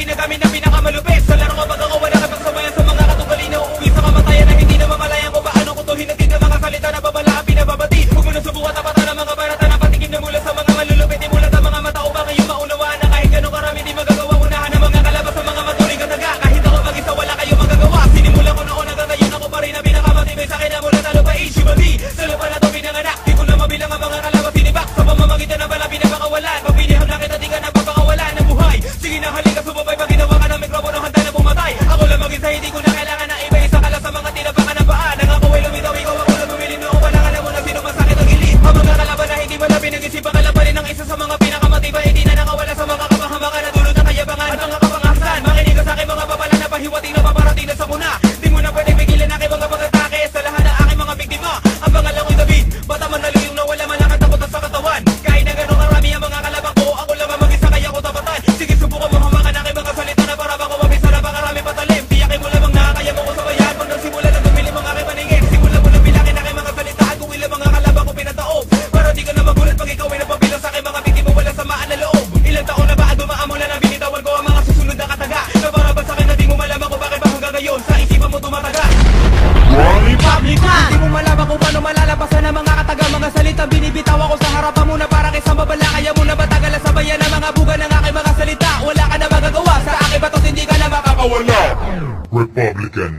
ginagamit na pinakamalupit. Sa laro ko bago ko wala kapagsabayan sa mga katugali na uuwi sa kamatayan na hindi na mamalayan ko paano ko to hinagin ng mga salita na babalaan pinababati. Huwag mo na subukan tapatan ang mga barata na patikim na mula sa mga malulupit. Imulat ang mga mata upang iyong maunawaan na kahit ganun karami di magagawa. Unahan ang mga kalabas sa mga matuling kataga. Kahit ako mag-isa wala kayong magagawa. Sinimulan ko noon hanggang ngayon ako pa rin ang pinakamatibay sa akin na mula talo pa Ishimadi. Sa lupa na to pinanganak, di ko na mabilang ang mga kalabas sinibak. Sa pamamagitan ng bala pinapakawalan. Pagpiniham lang kita di ka napapakawalan ng buhay. Sige na halika sumabay pag ginawa ka ng mikropono handa na pumatay. Ako lang mag-isa hindi ko na kailangan na iba isa ka lang sa mga tinapakan ng paa. Nangako ay lumitaw ikaw ako lang bumili no. Wala ka alam mo na sino masakit ang gilid. Ang mga kalaban na hindi wala pinag-isipan kalabanin ng isa sa mga pinakamatibay. Hindi na nakawala sa mga kapahamakan na dulot ng kayabangan at mga kapangasan. Makinig ka sa aking mga papala na pahiwati na paparating na sa muna. Di mo na pwede pigilan aking mga pag-atake sa lahat ng aking mga biktima. Ang pangalan ko'y David, bata man naluyong na wala man lang takot sa katawan. Kahit na gano'ng karami ang mga kalabang ko, ako lang ang mag-isa kaya ko tapatan. Sige subukan mo hamakan aking mga salita na para bang umabisa na pangarami patalim. Tiyakin mo lamang nakakaya mo ko sa bayan. Pag nagsimula na dumilim ang aking paningin, simula mo na bilangin aking mga salitaan kung ilang mga kalabang ko pinataob. Para di ka na magulat pag ikaw ay napabilang sa aking mga biktima wala samaan na loob. Ilang taon na ba at dumaan mo na nang binitawan ko ang mga susunod na kataga. Na para ba sa akin na di mo malaman kung bakit ba hanggang ngayon sa isipan mo tumataga. Republic na! Di mo malaman kung paano malalabasan ang mga kataga. Mga salitang binibitaw ako sa harapan mo na parang isang babala. Kaya mo na batagal sa bayan ng mga buga ng aking mga salita. Wala ka na magagawa sa aking batos hindi ka na makakawala. Republican.